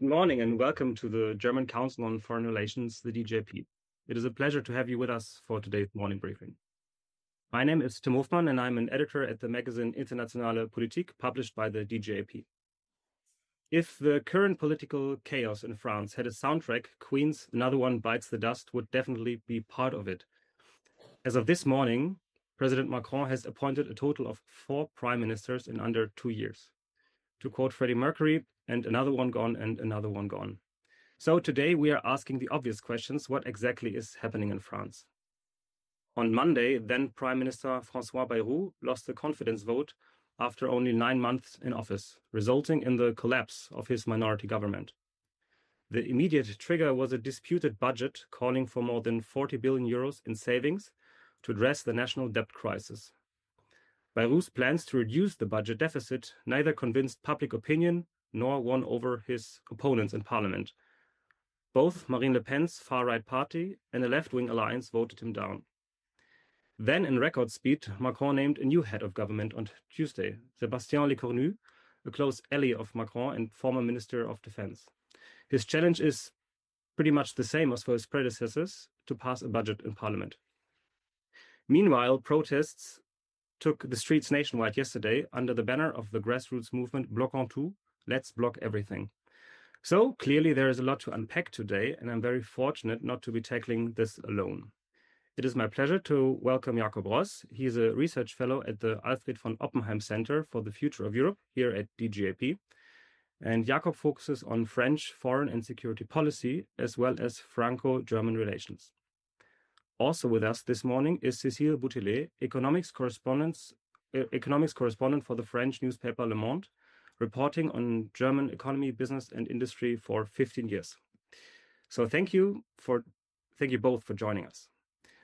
morning and welcome to the German Council on Foreign Relations, the DGAP. It is a pleasure to have you with us for today's morning briefing. My name is Tim Hofmann and I'm an editor at the magazine Internationale Politik, published by the DGAP. If the current political chaos in France had a soundtrack, Queen's Another One Bites the Dust would definitely be part of it. As of this morning, President Macron has appointed a total of 4 prime ministers in under 2 years. To quote Freddie Mercury, and another one gone and another one gone. So today we are asking the obvious questions: what exactly is happening in France? On Monday, then Prime Minister François Bayrou lost the confidence vote after only 9 months in office, resulting in the collapse of his minority government. The immediate trigger was a disputed budget calling for more than 40 billion euros in savings to address the national debt crisis. Bayrou's plans to reduce the budget deficit neither convinced public opinion nor won over his opponents in parliament. Both Marine Le Pen's far-right party and a left-wing alliance voted him down. Then, in record speed, Macron named a new head of government on Tuesday, Sébastien Lecornu, a close ally of Macron and former Minister of Defense. His challenge is pretty much the same as for his predecessors: to pass a budget in parliament. Meanwhile, protests took the streets nationwide yesterday under the banner of the grassroots movement Bloquons, tout, let's block everything. So clearly there is a lot to unpack today, and I'm very fortunate not to be tackling this alone. It is my pleasure to welcome Jakob Ross. He is a research fellow at the Alfred von Oppenheim Center for the Future of Europe here at DGAP. And Jakob focuses on French foreign and security policy, as well as Franco-German relations. Also with us this morning is Cécile Boutelet, economics correspondent for the French newspaper Le Monde, reporting on German economy, business, and industry for 15 years. So thank you both for joining us.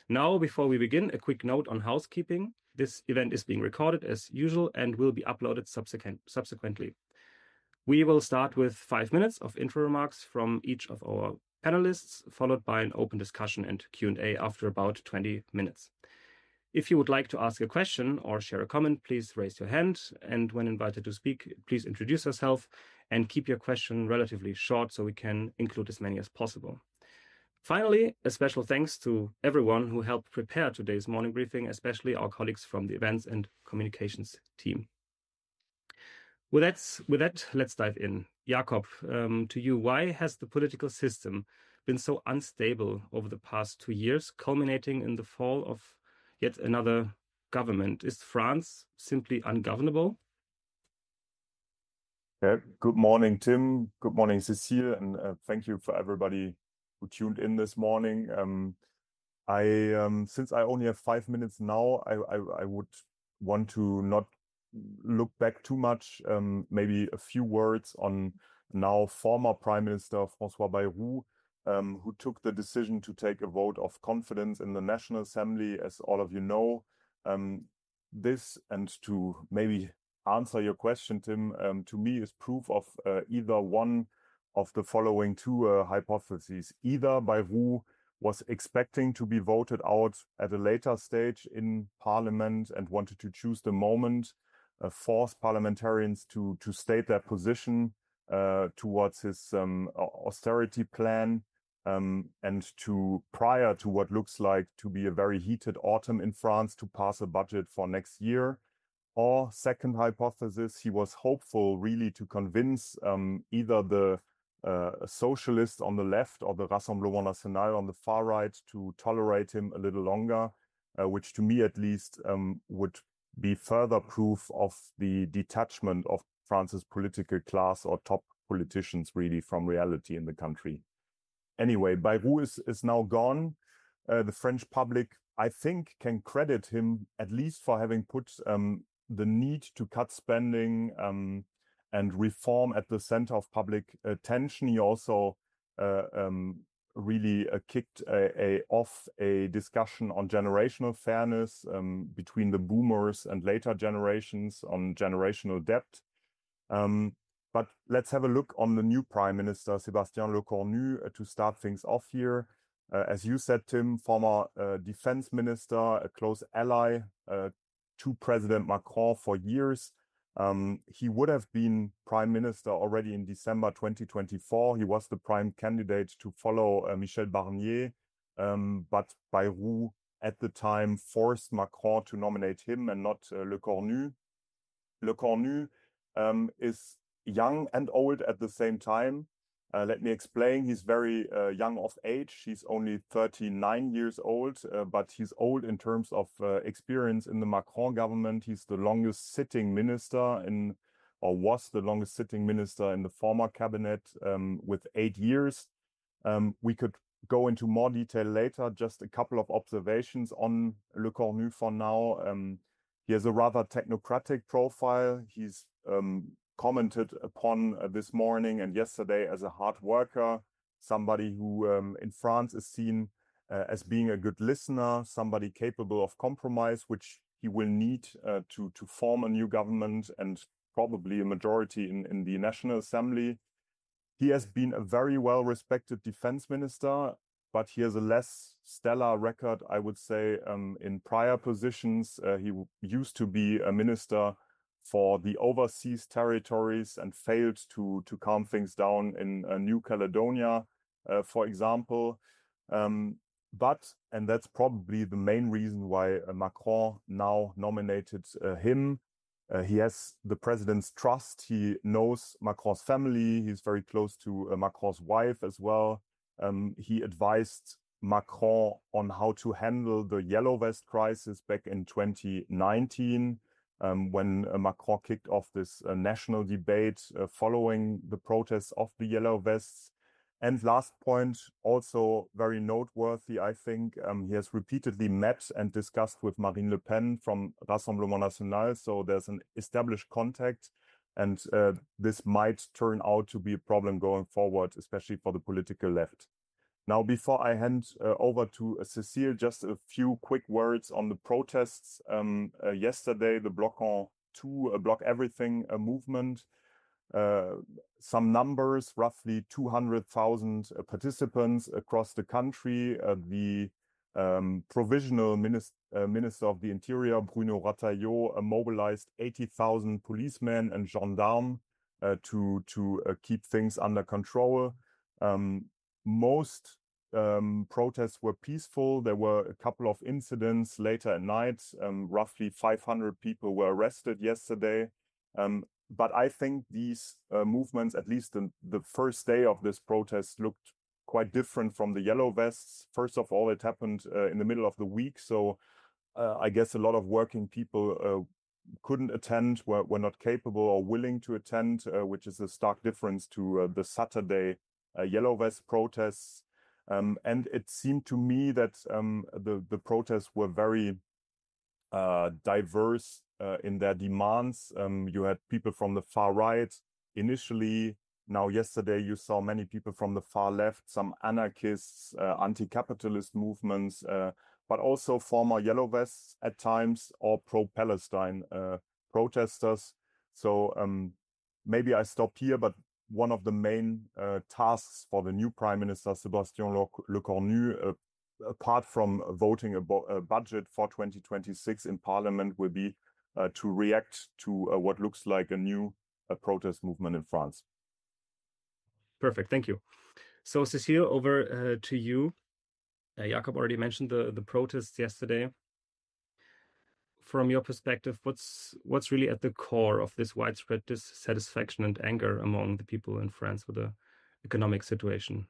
Now, before we begin, a quick note on housekeeping. This event is being recorded as usual and will be uploaded subsequently. We will start with 5 minutes of intro remarks from each of our panelists, followed by an open discussion and Q&A after about 20 minutes. If you would like to ask a question or share a comment, please raise your hand. And when invited to speak, please introduce yourself and keep your question relatively short so we can include as many as possible. Finally, a special thanks to everyone who helped prepare today's morning briefing, especially our colleagues from the events and communications team. With that, let's dive in. Jakob, to you, why has the political system been so unstable over the past 2 years, culminating in the fall of yet another government? Is France simply ungovernable? Yeah. Good morning, Tim. Good morning, Cécile, and thank you for everybody who tuned in this morning. Since I only have 5 minutes now, I would want to not look back too much. Maybe a few words on now former Prime Minister François Bayrou, who took the decision to take a vote of confidence in the National Assembly, as all of you know. This, and to maybe answer your question, Tim, to me is proof of either one of the following 2 hypotheses. Either Bayrou was expecting to be voted out at a later stage in Parliament and wanted to choose the moment, force parliamentarians to state their position towards his austerity plan, and to, prior to what looks like to be a very heated autumn in France, to pass a budget for next year. Or second hypothesis, he was hopeful really to convince either the socialists on the left or the Rassemblement National on the far right to tolerate him a little longer, which to me at least would be further proof of the detachment of France's political class or top politicians really from reality in the country. Anyway, Bayrou is now gone. The French public, I think, can credit him at least for having put the need to cut spending and reform at the center of public attention. He also really kicked off a discussion on generational fairness between the boomers and later generations, on generational debt. But let's have a look on the new Prime Minister, Sébastien Lecornu, to start things off here. As you said, Tim, former defense minister, a close ally to President Macron for years. He would have been prime minister already in December 2024. He was the prime candidate to follow Michel Barnier, but Bayrou at the time forced Macron to nominate him and not Lecornu. Lecornu is young and old at the same time. Let me explain. He's very young of age. He's only 39 years old, but he's old in terms of experience in the Macron government. He's the longest sitting minister or was the longest sitting minister in the former cabinet with 8 years. We could go into more detail later. Just a couple of observations on Lecornu for now. He has a rather technocratic profile. He's commented upon this morning and yesterday as a hard worker, somebody who in France is seen as being a good listener, somebody capable of compromise, which he will need to form a new government and probably a majority in the National Assembly. He has been a very well-respected defense minister, but he has a less stellar record, I would say, in prior positions. He used to be a minister for the overseas territories and failed to calm things down in New Caledonia, for example. But, and that's probably the main reason why Macron now nominated him, he has the president's trust. He knows Macron's family. He's very close to Macron's wife as well. He advised Macron on how to handle the Yellow Vest crisis back in 2019, when Macron kicked off this national debate following the protests of the Yellow Vests. And last point, also very noteworthy, I think, he has repeatedly met and discussed with Marine Le Pen from Rassemblement National. So there's an established contact, and this might turn out to be a problem going forward, especially for the political left. Now, before I hand over to Cécile, just a few quick words on the protests. Yesterday, the Bloquons, tout, Block Everything movement. Some numbers, roughly 200,000 participants across the country. The provisional Minister of the Interior, Bruno Rataillot, mobilized 80,000 policemen and gendarmes to keep things under control. Most protests were peaceful. There were a couple of incidents later at night. Roughly 500 people were arrested yesterday. But I think these movements, at least the first day of this protest, looked quite different from the Yellow Vests. First of all, it happened in the middle of the week. So I guess a lot of working people couldn't attend, were not capable or willing to attend, which is a stark difference to the Saturday Yellow Vest protests. And it seemed to me that the protests were very diverse in their demands. You had people from the far right initially. Now, yesterday, you saw many people from the far left, some anarchists, anti-capitalist movements, but also former Yellow Vests at times, or pro-Palestine protesters. So maybe I stop here, but one of the main tasks for the new Prime Minister, Sébastien Lecornu, apart from voting a budget for 2026 in Parliament, will be to react to what looks like a new protest movement in France. Perfect, thank you. So Cécile, over to you. Jakob already mentioned the protests yesterday. From your perspective, what's really at the core of this widespread dissatisfaction and anger among the people in France with the economic situation?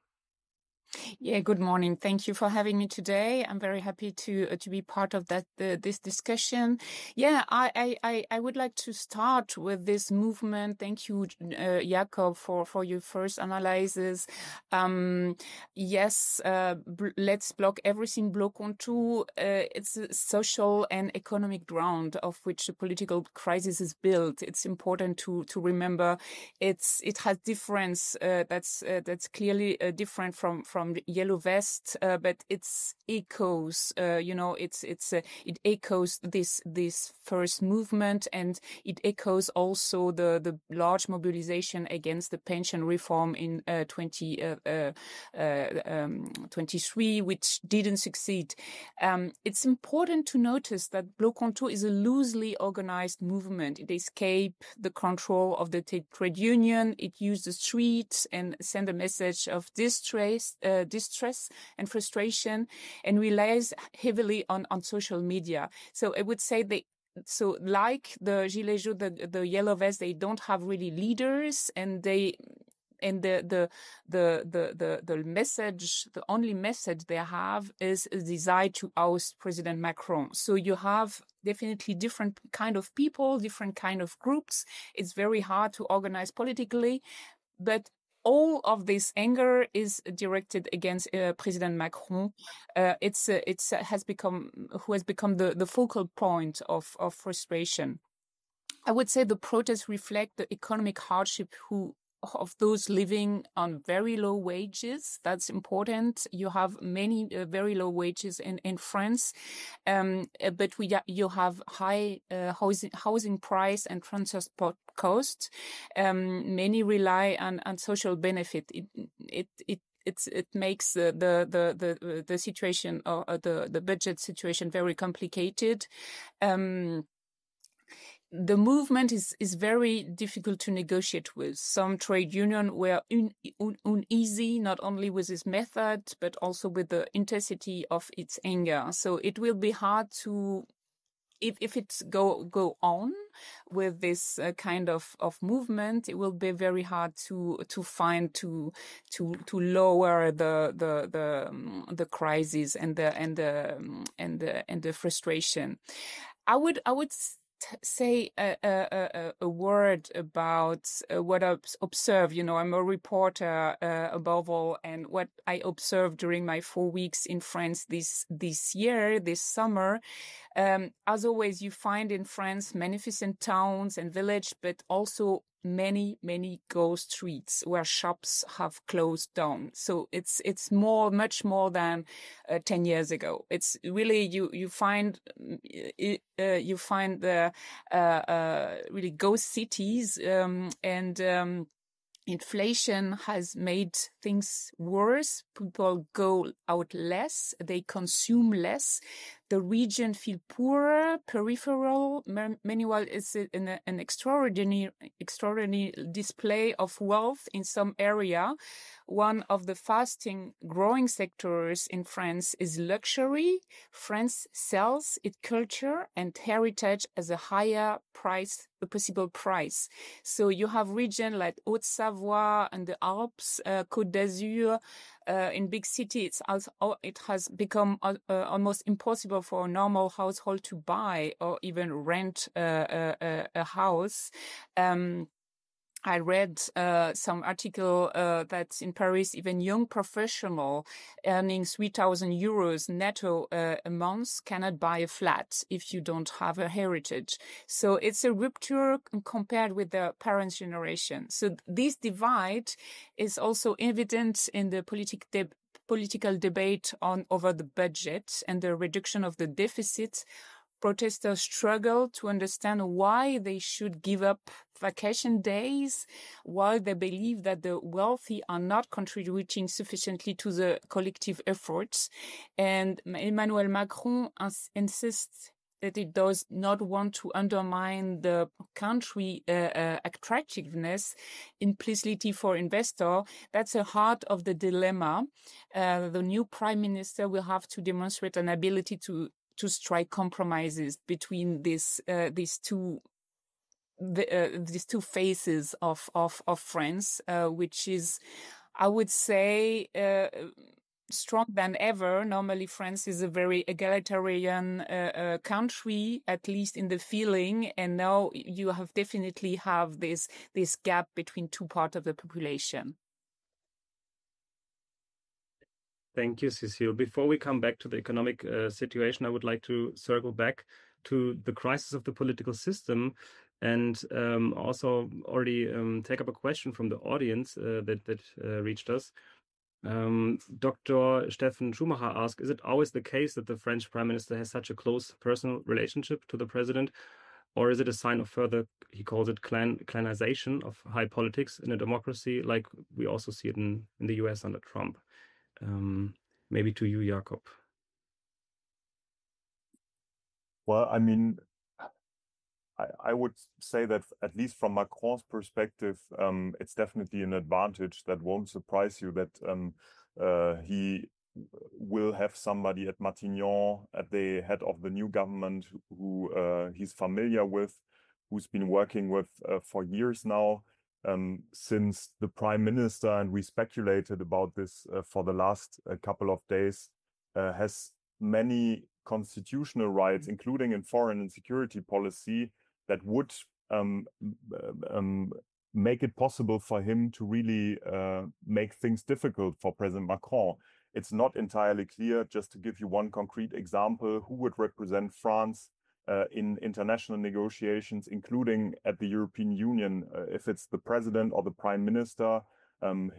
Yeah, good morning. Thank you for having me today. I'm very happy to be part of this discussion. Yeah, I would like to start with this movement. Thank you, Jakob, for your first analysis. Yes, let's block everything. Bloquons tout. It's a social and economic ground of which the political crisis is built. It's important to remember. It has difference that's clearly different from yellow vest, but it's echoes. It echoes this first movement, and it echoes also the large mobilization against the pension reform in 2023, which didn't succeed. It's important to notice that Bloquons tout is a loosely organized movement. It escaped the control of the trade union. It used the streets and sent a message of distress and frustration, and relies heavily on social media. So I would say so like the Gilets jaunes, the yellow vest, they don't have really leaders, and the message, the only message they have is a desire to oust President Macron. So you have definitely different kind of people, different kind of groups. It's very hard to organize politically, but all of this anger is directed against President Macron. It has become the focal point of frustration. I would say the protests reflect the economic hardship of those living on very low wages. That's important. You have many very low wages in France, but you have high housing price and transport costs. Many rely on social benefit. It makes the situation or the budget situation very complicated. The movement is very difficult to negotiate with. Some trade unions were uneasy, not only with this method, but also with the intensity of its anger. So it will be hard to, if it go on with this kind of movement, it will be very hard to lower the crisis and the frustration. I would say a word about what I observed. I'm a reporter above all, and what I observed during my 4 weeks in France this summer. As always, you find in France magnificent towns and villages, but also many ghost streets where shops have closed down. So it's much more than 10 years ago. It's really you find the really ghost cities, and inflation has made things worse. People go out less, they consume less. The region feel poorer, peripheral. Meanwhile, it's an extraordinary display of wealth in some area. One of the fastest growing sectors in France is luxury. France sells its culture and heritage as a higher price, a possible price. So you have regions like Haute-Savoie and the Alps, Côte d'Azur. In big cities, it has become almost impossible for a normal household to buy or even rent a house. I read some article that in Paris, even young professional earning 3,000 euros netto a month cannot buy a flat if you don't have a heritage. So it's a rupture compared with the parents' generation. So this divide is also evident in the political debate over the budget and the reduction of the deficit. Protesters struggle to understand why they should give up vacation days, while they believe that the wealthy are not contributing sufficiently to the collective efforts. And Emmanuel Macron insists that it does not want to undermine the country attractiveness implicitly for investor. That's the heart of the dilemma. The new prime minister will have to demonstrate an ability to strike compromises between these two phases of France, which is, I would say, strong than ever. Normally, France is a very egalitarian country, at least in the feeling, and now you definitely have this gap between two parts of the population. Thank you, Cécile. Before we come back to the economic situation, I would like to circle back to the crisis of the political system, and also already take up a question from the audience that reached us. Dr. Steffen Schumacher asked, is it always the case that the French Prime Minister has such a close personal relationship to the president? Or is it a sign of further, he calls it clanization of high politics in a democracy, like we also see it in the US under Trump? Maybe to you, Jakob. Well, I mean, I would say that at least from Macron's perspective, it's definitely an advantage that won't surprise you that he will have somebody at Matignon at the head of the new government who he's familiar with, who's been working with for years now, since the prime minister, and we speculated about this for the last couple of days, has many constitutional rights, including in foreign and security policy, that would make it possible for him to really make things difficult for President Macron. It's not entirely clear, just to give you one concrete example, who would represent France in international negotiations, including at the European Union, if it's the president or the prime minister.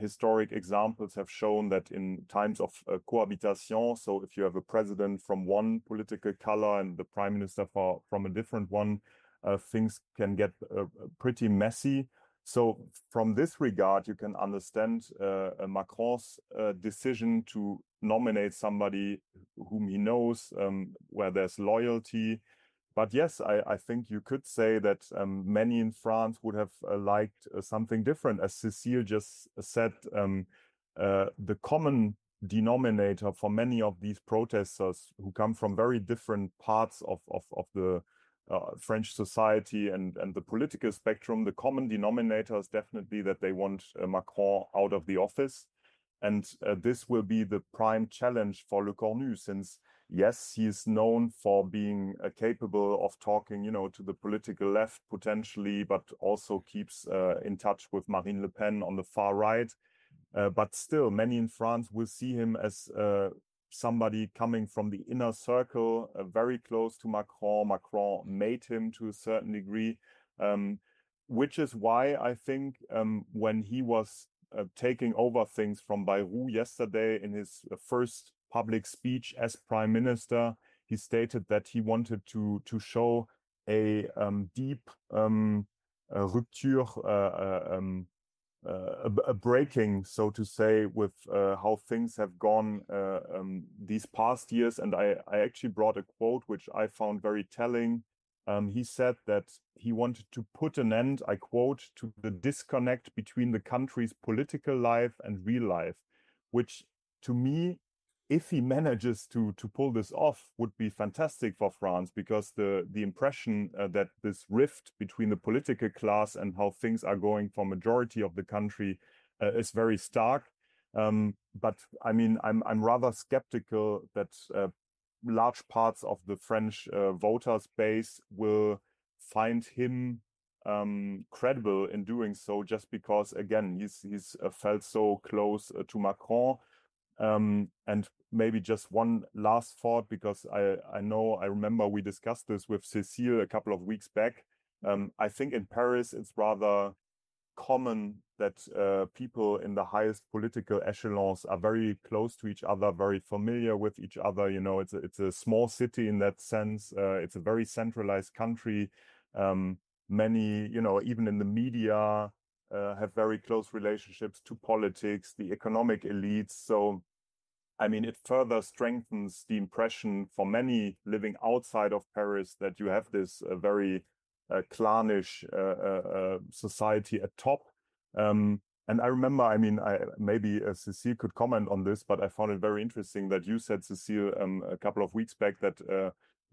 Historic examples have shown that in times of cohabitation, so if you have a president from one political color and the prime minister from a different one, things can get pretty messy. So from this regard, you can understand Macron's decision to nominate somebody whom he knows, where there's loyalty. But yes, I think you could say that many in France would have liked something different. As Cécile just said, the common denominator for many of these protesters who come from very different parts of the French society and the political spectrum, the common denominator is definitely that they want Macron out of the office. And this will be the prime challenge for Lecornu, since, yes, he is known for being capable of talking, to the political left potentially, but also keeps in touch with Marine Le Pen on the far right. But still, many in France will see him as somebody coming from the inner circle, very close to Macron. Macron made him to a certain degree, which is why I think when he was taking over things from Bayrou yesterday in his first public speech as prime minister, he stated that he wanted to show a deep rupture, a breaking, so to say, with how things have gone these past years. And I actually brought a quote which I found very telling. He said that he wanted to put an end, I quote, to the disconnect between the country's political life and real life, which to me, if he manages to pull this off, would be fantastic for France, because the impression that this rift between the political class and how things are going for majority of the country is very stark. But I mean, I'm rather skeptical that large parts of the French voters base will find him credible in doing so, just because, again, he's felt so close to Macron. And maybe just one last thought, because I remember we discussed this with Cécile a couple of weeks back. I think in Paris it's rather common that people in the highest political echelons are very close to each other, very familiar with each other. It's a small city in that sense. It's a very centralized country. Many, even in the media, have very close relationships to politics, the economic elites. So, I mean, it further strengthens the impression for many living outside of Paris that you have this very clannish society at top. And I remember, I mean, maybe Cécile could comment on this, but I found it very interesting that you said, Cécile, a couple of weeks back that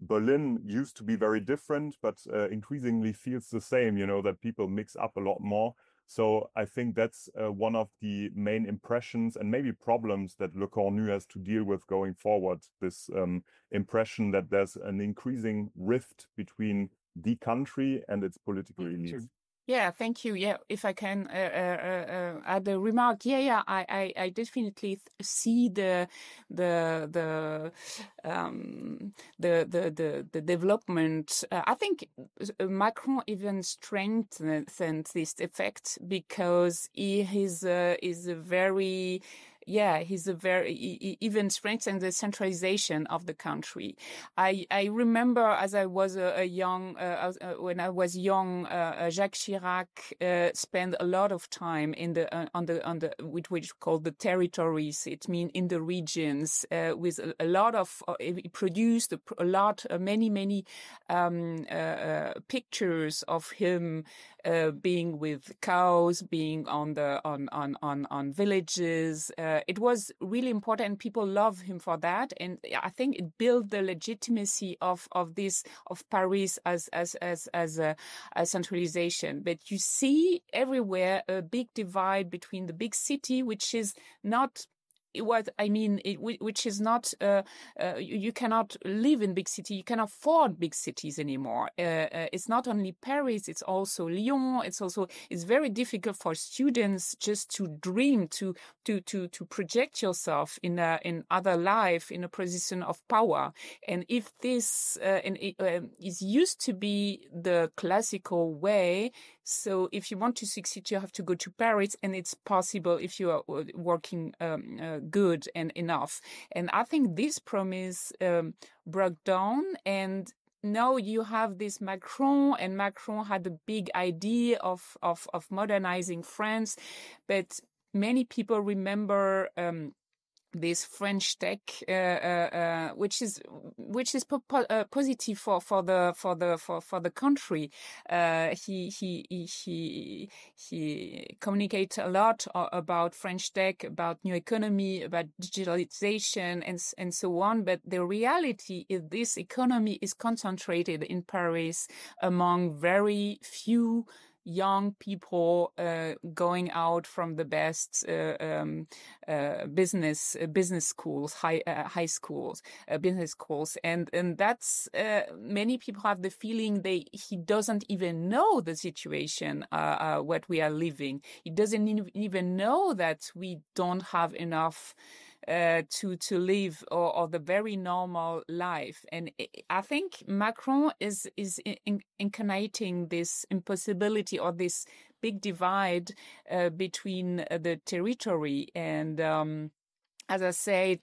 Berlin used to be very different, but increasingly feels the same, that people mix up a lot more. So I think that's one of the main impressions and maybe problems that Lecornu has to deal with going forward, this impression that there's an increasing rift between the country and its political elites. Yeah, thank you. Yeah, if I can add a remark. Yeah, I definitely see the development. I think Macron even strengthened this effect because he is a very he's a very even strengthened the centralization of the country. I remember as I was when I was young, Jacques Chirac spent a lot of time in the on the which we call the territories. It means in the regions with a lot of. He produced a lot, many pictures of him being with cows, being on villages. It was really important. People love him for that, and I think it built the legitimacy of Paris as a centralization. But you see everywhere a big divide between the big city, which is not. Which is not, you cannot live in big city. You can afford big cities anymore. It's not only Paris, it's also Lyon. It's very difficult for students just to dream, to project yourself in other life, in a position of power. And if this is used to be the classical way, so if you want to succeed, you have to go to Paris, and it's possible if you are working good and enough. And I think this promise broke down, and now you have this Macron, and Macron had a big idea of modernizing France, but many people remember this French tech, which is positive for the country. He communicates a lot about French tech, about new economy, about digitalization, and so on. But the reality is this economy is concentrated in Paris among very few young people going out from the best business schools, high schools, business schools, and that's many people have the feeling he doesn't even know the situation what we are living. He doesn't even know that we don't have enough to live or the very normal life. And I think Macron is incarnating this impossibility or this big divide between the territory. And as I said,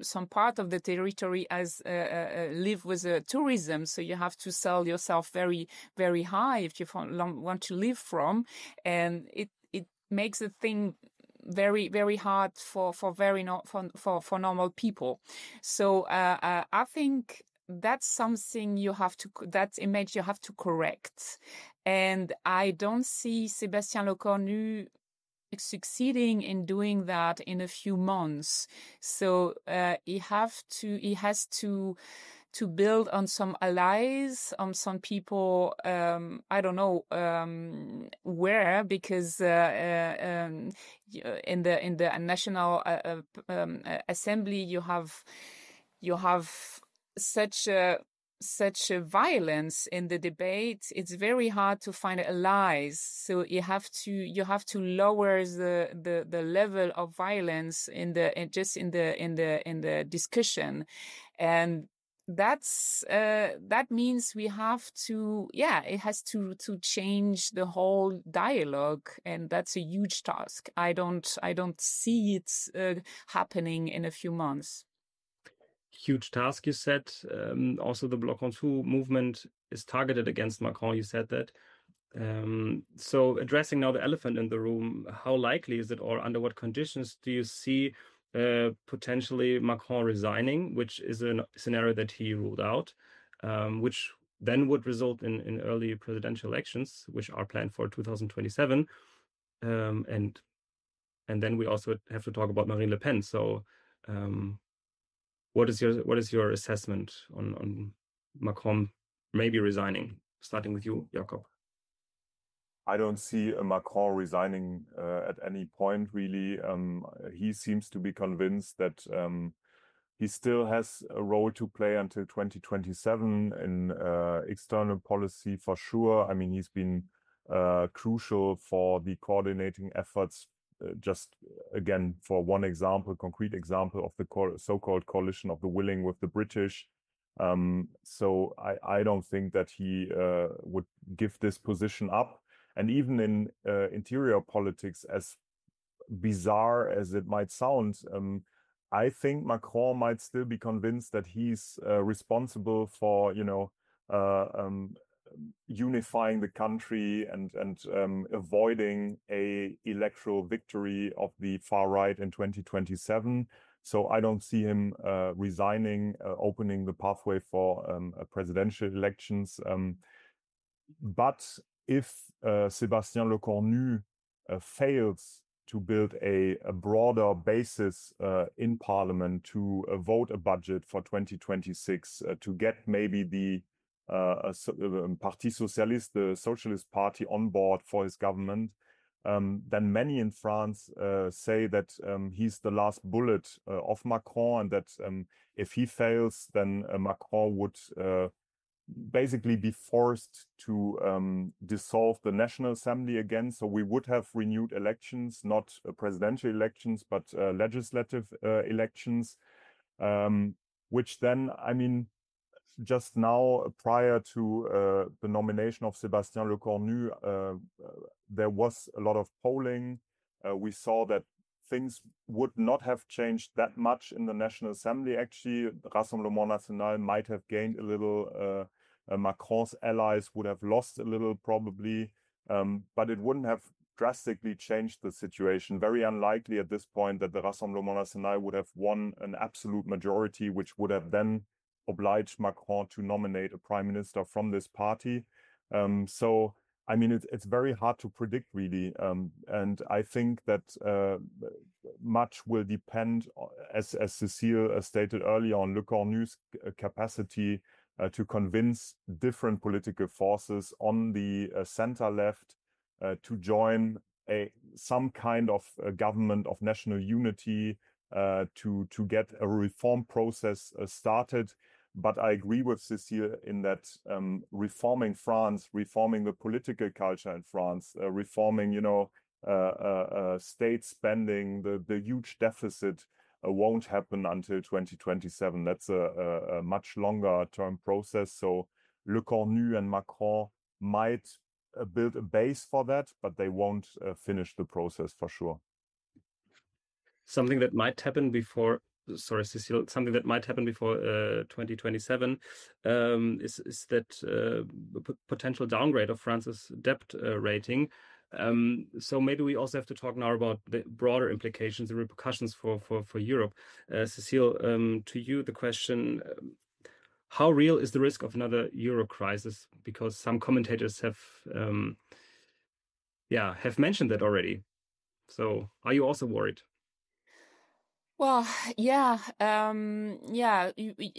some part of the territory live with tourism, so you have to sell yourself very, very high if you want to live from, and it makes the thing very, very hard for normal people. So I think that's something that image you have to correct. And I don't see Sébastien Lecornu succeeding in doing that in a few months. So he has to build on some allies, on some people, I don't know where, because in the National Assembly you have such a violence in the debate. It's very hard to find allies. So you have to lower the level of violence in the discussion, and that means we have to, it has to change the whole dialogue, and that's a huge task. I don't see it happening in a few months. Huge task, you said. Also, the Bloquons tout movement is targeted against Macron. You said that. So, addressing now the elephant in the room, how likely is it, or under what conditions do you see potentially Macron resigning, which is a scenario that he ruled out, which then would result in early presidential elections, which are planned for 2027, and then we also have to talk about Marine Le Pen. So, what is your assessment on Macron maybe resigning? Starting with you, Jakob. I don't see Macron resigning at any point, really. He seems to be convinced that he still has a role to play until 2027 in external policy, for sure. I mean, he's been crucial for the coordinating efforts. Just again, for one example, concrete example of the so-called coalition of the willing with the British. So I don't think that he would give this position up. And even in interior politics, as bizarre as it might sound, I think Macron might still be convinced that he's responsible for, unifying the country and avoiding a electoral victory of the far right in 2027. So I don't see him resigning, opening the pathway for presidential elections. But if Sébastien Lecornu fails to build a broader basis in Parliament to vote a budget for 2026, to get maybe the Parti Socialiste, the Socialist Party, on board for his government, then many in France say that he's the last bullet of Macron, and that if he fails, then Macron would basically be forced to dissolve the National Assembly again. So we would have renewed elections, not presidential elections, but legislative elections, which then, I mean, just now, prior to the nomination of Sébastien Lecornu, there was a lot of polling. We saw that things would not have changed that much in the National Assembly. Actually, Rassemblement National might have gained a little. Macron's allies would have lost a little, probably, but it wouldn't have drastically changed the situation. Very unlikely at this point that the Rassemblement National would have won an absolute majority, which would have then obliged Macron to nominate a prime minister from this party. So, I mean, it's very hard to predict, really. And I think that much will depend, as Cécile stated earlier, on Lecornu's capacity to convince different political forces on the center left to join some kind of government of national unity, to get a reform process started. But I agree with Cécile in that reforming France, reforming the political culture in France, reforming, state spending, the huge deficit won't happen until 2027. That's a much longer term process. So Lecornu and Macron might build a base for that, but they won't finish the process for sure. Something that might happen before, sorry, Cécile, something that might happen before 2027 is that potential downgrade of France's debt rating. So maybe we also have to talk now about the broader implications, the repercussions for Europe. Cécile, to you, the question, how real is the risk of another Euro crisis? Because some commentators have mentioned that already. So are you also worried? Well,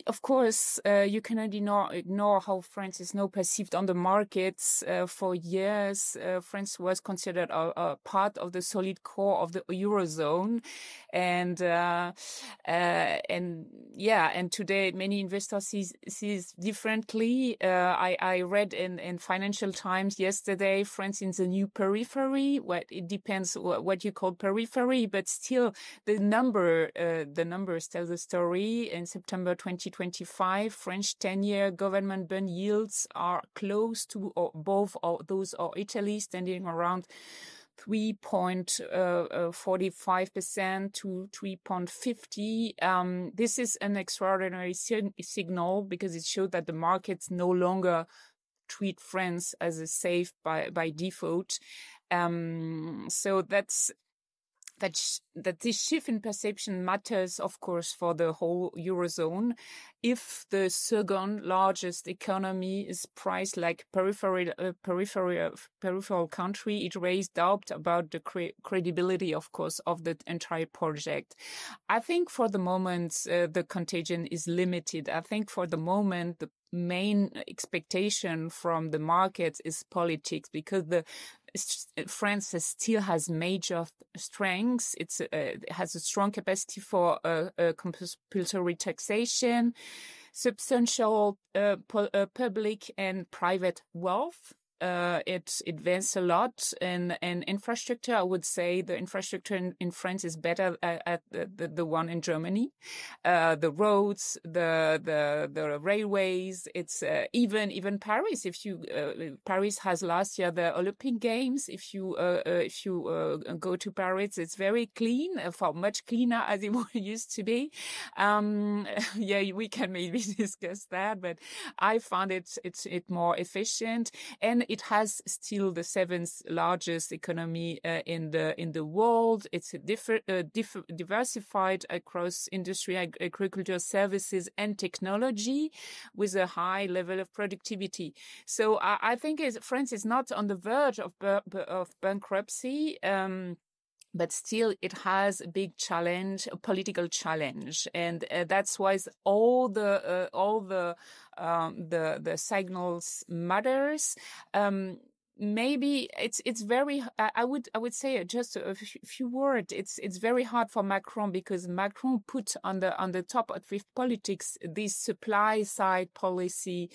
of course, you cannot ignore how France is now perceived on the markets. For years, France was considered a part of the solid core of the Eurozone. And today many investors sees differently. I read in Financial Times yesterday, France in the new periphery. It depends what you call periphery, but still the numbers tell the story. In September 2025, French 10-year government bond yields are close to or above those of Italy, standing around 3.45% to 3.50%. This is an extraordinary signal because it shows that the markets no longer treat France as a safe by default. So that this shift in perception matters, of course, for the whole Eurozone. If the second largest economy is priced like peripheral country, it raised doubt about the credibility, of course, of the entire project. I think for the moment, the contagion is limited. I think for the moment, the main expectation from the markets is politics, because France still has major strengths. It has a strong capacity for compulsory taxation, substantial public and private wealth. it advanced a lot in infrastructure. I would say the infrastructure in France is better at the one in Germany. The roads, the railways. It's even Paris. If you Paris has last year the Olympic Games. If you go to Paris, it's very clean, far much cleaner as it used to be. Yeah, we can maybe discuss that, but I found it more efficient, and it has still the seventh largest economy in the world. It's diversified across industry, agriculture, services, and technology, with a high level of productivity. So I think France is not on the verge of bankruptcy. But still, it has a big challenge, a political challenge, and that's why all the signals matters. Maybe it's very. I would say just a few words. It's very hard for Macron, because Macron put on the top of politics this supply side policy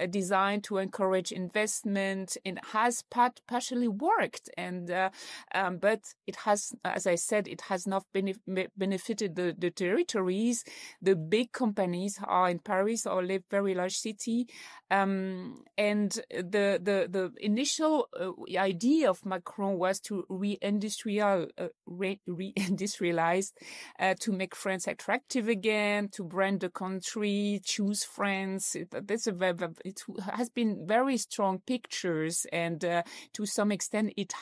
designed to encourage investment. It has partially worked, and but it has, as I said, it has not benefited the territories. The big companies are in Paris or a very large city, and the initial idea of Macron was to reindustrialize, to make France attractive again, to brand the country, choose France. It has been very strong pictures, and to some extent it's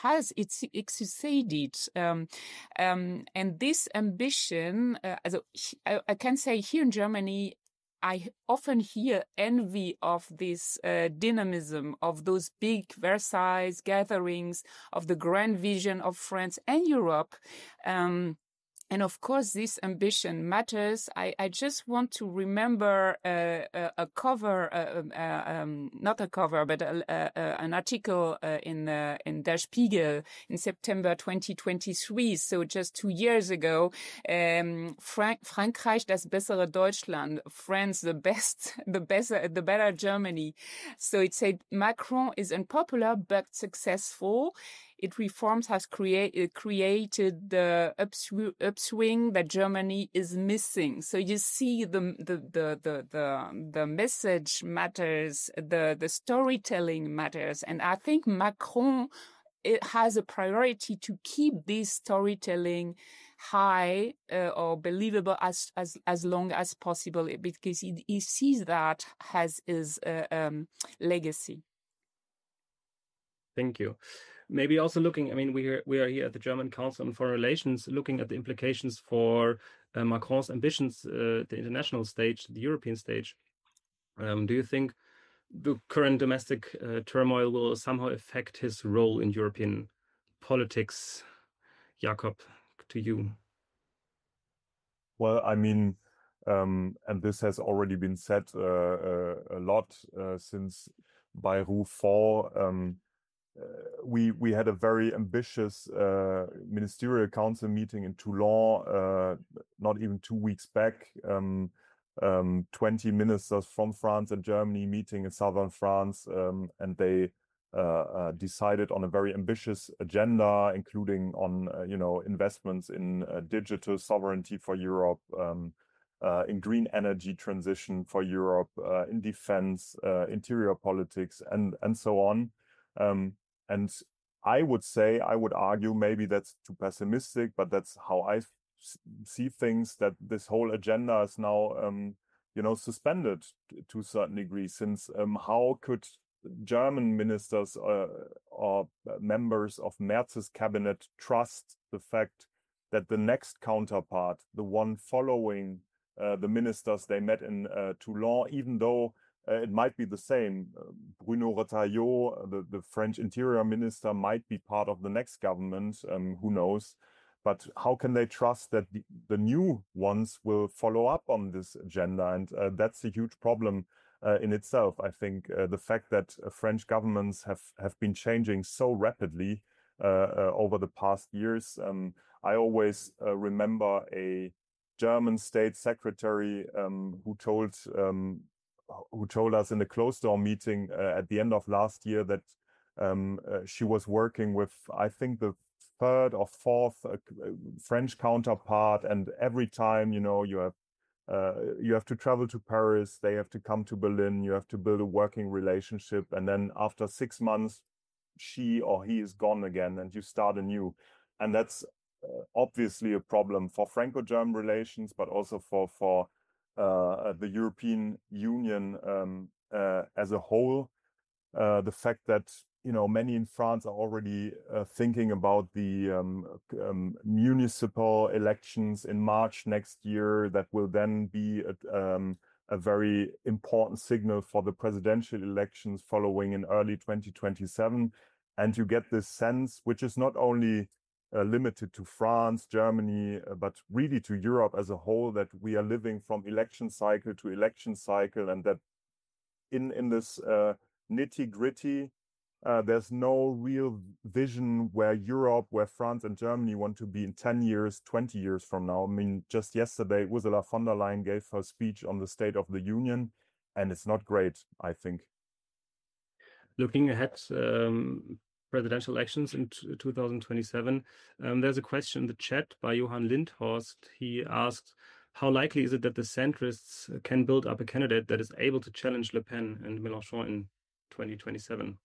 succeeded. And this ambition, I can say here in Germany, I often hear envy of this dynamism of those big Versailles gatherings, of the grand vision of France and Europe. And of course, this ambition matters. I just want to remember a cover, not a cover, but an article in Der Spiegel in September 2023. So just 2 years ago, Frankreich das bessere Deutschland, France the better Germany. So it said Macron is unpopular but successful. Its reforms has created the upswing that Germany is missing. So you see the message matters, the storytelling matters, and I think Macron, it has a priority to keep this storytelling high or believable as long as possible, because he sees that as his legacy. Thank you. Maybe also looking, I mean, we are here at the German Council on Foreign Relations, looking at the implications for Macron's ambitions, the international stage, the European stage. Do you think the current domestic turmoil will somehow affect his role in European politics? Jakob, to you. Well, I mean, and this has already been said a lot since Bayrou fall. We had a very ambitious ministerial council meeting in Toulon, not even 2 weeks back. 20 ministers from France and Germany meeting in southern France, and they decided on a very ambitious agenda, including on investments in digital sovereignty for Europe, in green energy transition for Europe, in defense, interior politics, and so on. And I would argue, maybe that's too pessimistic, but that's how I see things, that this whole agenda is now, suspended to a certain degree, since how could German ministers or members of Merz's cabinet trust the fact that the next counterpart, the one following the ministers they met in Toulon, even though it might be the same. Bruno Retailleau, the French interior minister, might be part of the next government, who knows. But how can they trust that the new ones will follow up on this agenda? And that's a huge problem in itself. I think the fact that French governments have been changing so rapidly over the past years. I always remember a German state secretary who told us in a closed door meeting at the end of last year that she was working with, I think, the third or fourth French counterpart, and every time, you know, you have to travel to Paris, they have to come to Berlin, you have to build a working relationship, and then after 6 months, she or he is gone again, and you start anew. And that's obviously a problem for Franco-German relations, but also for the European Union as a whole. The fact that, you know, many in France are already thinking about the municipal elections in March next year, that will then be a very important signal for the presidential elections following in early 2027. And you get this sense, which is not only limited to France, Germany, but really to Europe as a whole, that we are living from election cycle to election cycle, and that in this nitty-gritty, there's no real vision where Europe, where France and Germany want to be in 10 years, 20 years from now. I mean, just yesterday, Ursula von der Leyen gave her speech on the State of the Union, and it's not great, I think. Looking ahead, presidential elections in 2027, there's a question in the chat by Johann Lindhorst. He asked, how likely is it that the centrists can build up a candidate that is able to challenge Le Pen and Mélenchon in 2027?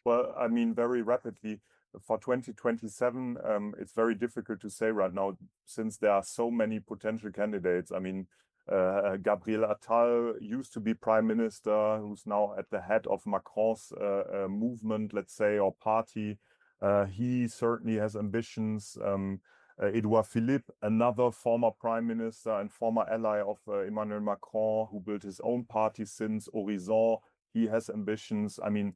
Well, I mean, very rapidly. For 2027, it's very difficult to say right now, since there are so many potential candidates. I mean, Gabriel Attal used to be prime minister, who's now at the head of Macron's movement, let's say, or party. He certainly has ambitions. Edouard Philippe, another former prime minister and former ally of Emmanuel Macron, who built his own party since Horizon, he has ambitions. I mean,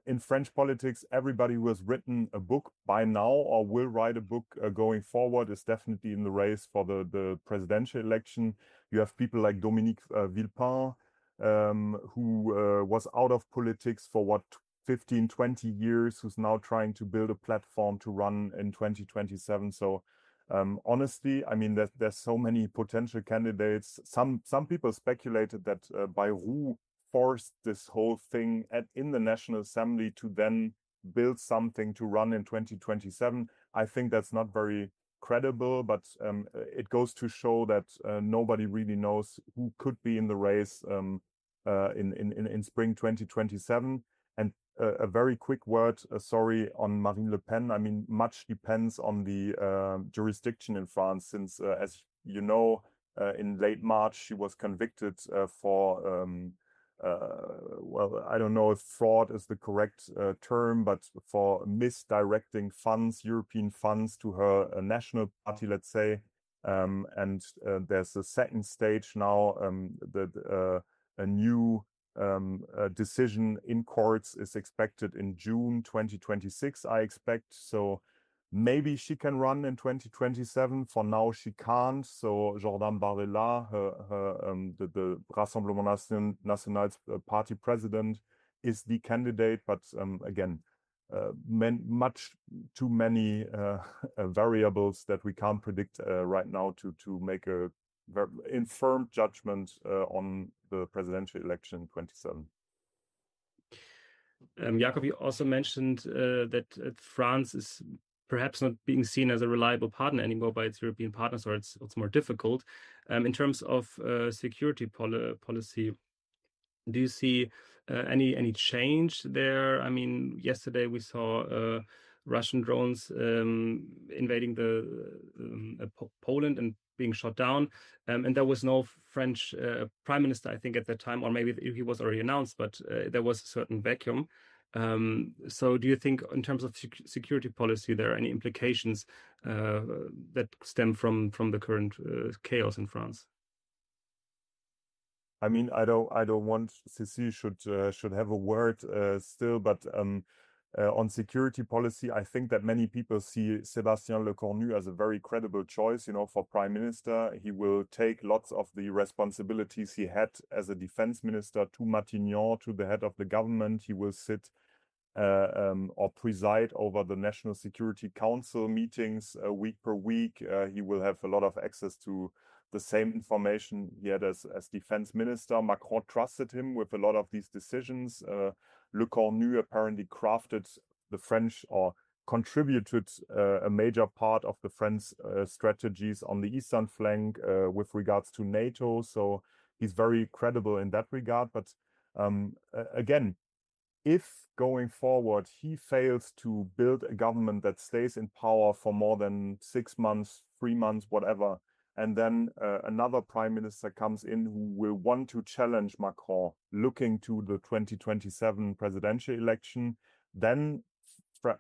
in French politics, everybody who has written a book by now or will write a book going forward is definitely in the race for the presidential election. You have people like Dominique Villepin, who was out of politics for what, 15, 20 years, who's now trying to build a platform to run in 2027. So honestly, I mean, there's so many potential candidates. Some people speculated that Bayrou forced this whole thing in the National Assembly to then build something to run in 2027. I think that's not very credible, but it goes to show that nobody really knows who could be in the race in spring 2027. And a very quick word, sorry, on Marine Le Pen. I mean, much depends on the jurisdiction in France, since, as you know, in late March, she was convicted for well, I don't know if fraud is the correct term, but for misdirecting funds, European funds, to her national party, let's say. And there's a second stage now, a new decision in courts is expected in June 2026, I expect. So maybe she can run in 2027. For now, she can't. So Jordan Bardella, the Rassemblement National's party president, is the candidate. But again, much too many variables that we can't predict right now to make a very informed judgment on the presidential election in 2027. Jakob, you also mentioned that France is perhaps not being seen as a reliable partner anymore by its European partners, or it's more difficult. In terms of security policy, do you see any change there? I mean, yesterday we saw Russian drones invading Poland and being shot down, and there was no French prime minister, I think, at that time, or maybe he was already announced, but there was a certain vacuum. So do you think, in terms of security policy, there are any implications that stem from the current chaos in France? I mean, I don't want Cécile should have a word still, but on security policy, I think that many people see Sébastien Lecornu as a very credible choice, you know, for prime minister. He will take lots of the responsibilities he had as a defense minister to Matignon, to the head of the government. He will sit or preside over the National Security Council meetings week per week. He will have a lot of access to the same information he had as defense minister. Macron trusted him with a lot of these decisions. Lecornu apparently crafted the French or contributed a major part of the French strategies on the eastern flank with regards to NATO. So he's very credible in that regard. But again, if going forward he fails to build a government that stays in power for more than 6 months, 3 months, whatever, and then another prime minister comes in who will want to challenge Macron, looking to the 2027 presidential election, then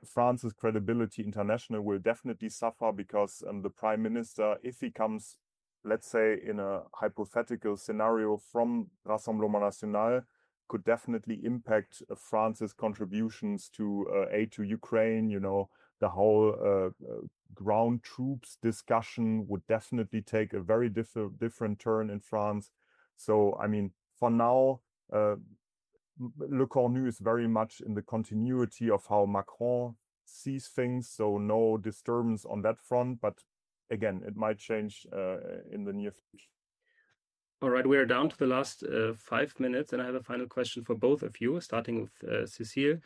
France's credibility international will definitely suffer, because the prime minister, if he comes, let's say, in a hypothetical scenario from Rassemblement National, could definitely impact France's contributions to aid to Ukraine. You know, the whole ground troops discussion would definitely take a very different turn in France. So, I mean, for now, Lecornu is very much in the continuity of how Macron sees things, so no disturbance on that front. But again, it might change in the near future. All right, we are down to the last 5 minutes, and I have a final question for both of you, starting with Cécile.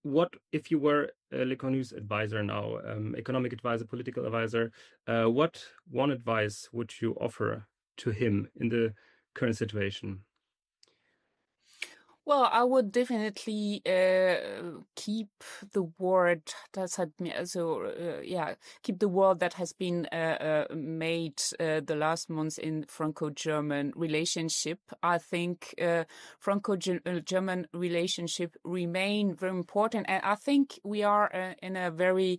What, if you were Lecornu's advisor now, economic advisor, political advisor, what one advice would you offer to him in the current situation? Well, I would definitely keep the word that keep the word that has been made the last months in Franco-German relationship. I think Franco-German relationship remain very important, and I think we are in a very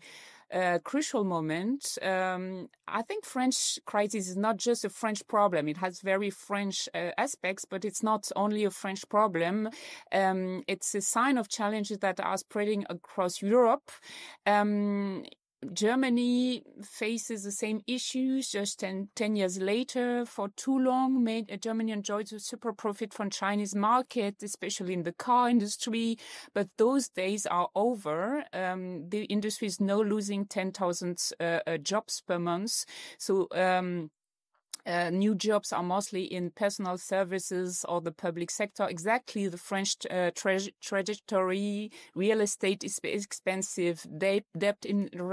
crucial moment. I think French crisis is not just a French problem. It has very French aspects, but it's not only a French problem. It's a sign of challenges that are spreading across Europe. Germany faces the same issues just 10 years later. For too long, Germany enjoyed a super profit from Chinese market, especially in the car industry. But those days are over. The industry is now losing 10,000 jobs per month. So new jobs are mostly in personal services or the public sector. Exactly the French trajectory. Real estate is expensive. Debt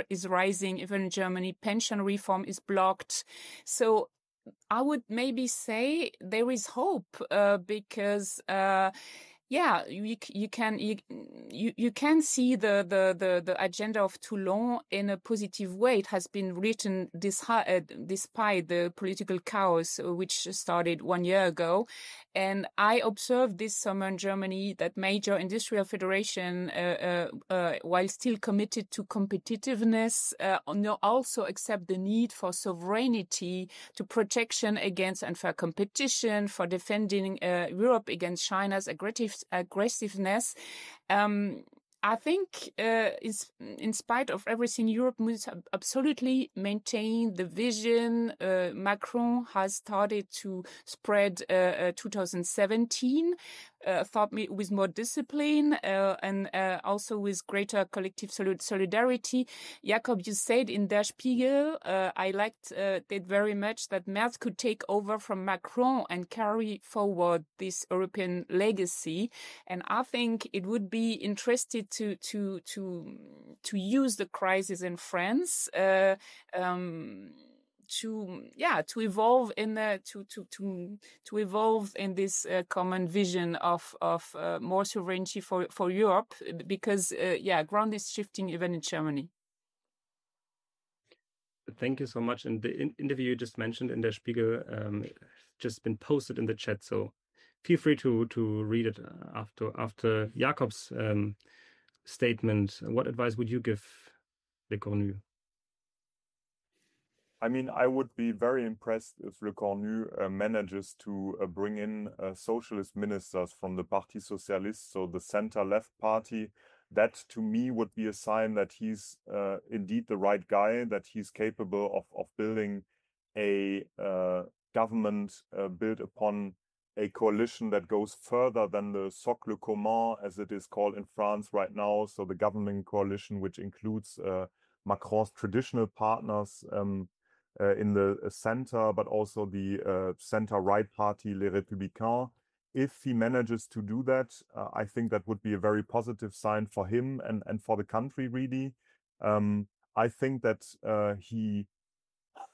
is rising. Even in Germany, pension reform is blocked. So I would maybe say there is hope because you can see the agenda of Toulon in a positive way. It has been written despite the political chaos which started 1 year ago. And I observed this summer in Germany that major industrial federation, while still committed to competitiveness, also accept the need for sovereignty, to protection against unfair competition, for defending Europe against China's aggressiveness. I think in spite of everything, Europe must absolutely maintain the vision Macron has started to spread 2017, thought with more discipline and also with greater collective solidarity. Jakob, you said in Der Spiegel, I liked it very much, that Merz could take over from Macron and carry forward this European legacy. And I think it would be interesting to use the crisis in France to evolve in to evolve in this common vision of more sovereignty for Europe, because ground is shifting even in Germany. Thank you so much. And the interview you just mentioned in Der Spiegel just been posted in the chat, so feel free to read it after Jakob's statement. What advice would you give Lecornu? I mean, I would be very impressed if Lecornu manages to bring in socialist ministers from the Parti Socialiste, so the center-left party. That, to me, would be a sign that he's indeed the right guy, that he's capable of building a government built upon a coalition that goes further than the socle commun, as it is called in France right now. So the governing coalition, which includes Macron's traditional partners in the center, but also the center-right party, Les Républicains. if he manages to do that, I think that would be a very positive sign for him and for the country, really. I think that he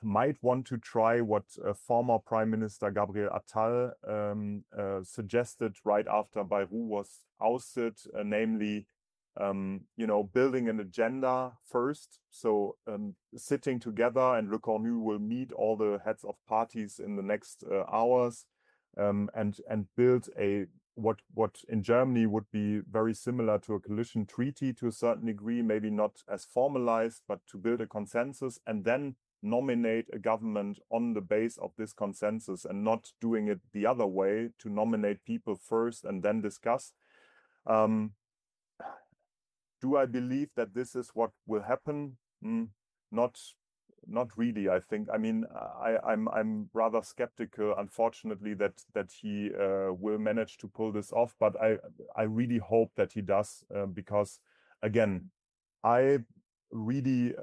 might want to try what former Prime Minister Gabriel Attal suggested right after Bayrou was ousted, namely, building an agenda first. So sitting together, and Lecornu will meet all the heads of parties in the next hours, and build what in Germany would be very similar to a coalition treaty to a certain degree, maybe not as formalized, but to build a consensus and then nominate a government on the base of this consensus, and not doing it the other way, to nominate people first and then discuss. Do I believe that this is what will happen? Not really. I think. I mean, I'm rather skeptical, unfortunately, that he will manage to pull this off. But I really hope that he does, because, again, I really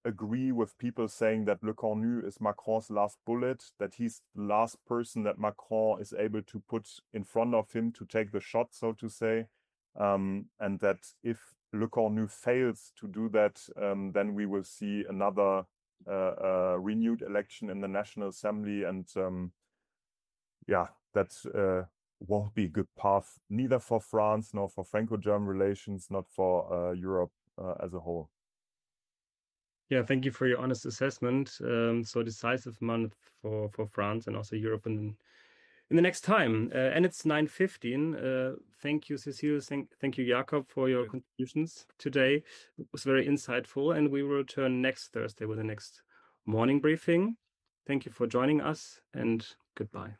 agree with people saying that Lecornu is Macron's last bullet, that he's the last person that Macron is able to put in front of him to take the shot, so to say. And that if Lecornu fails to do that, then we will see another renewed election in the National Assembly, and that won't be a good path, neither for France nor for Franco-German relations, not for Europe as a whole. Yeah, thank you for your honest assessment. So decisive month for France and also Europe in the next time. And it's 9:15. Thank you, Cécile. Thank you, Jakob, for your contributions today. It was very insightful, and we will return next Thursday with the next morning briefing. Thank you for joining us, and goodbye.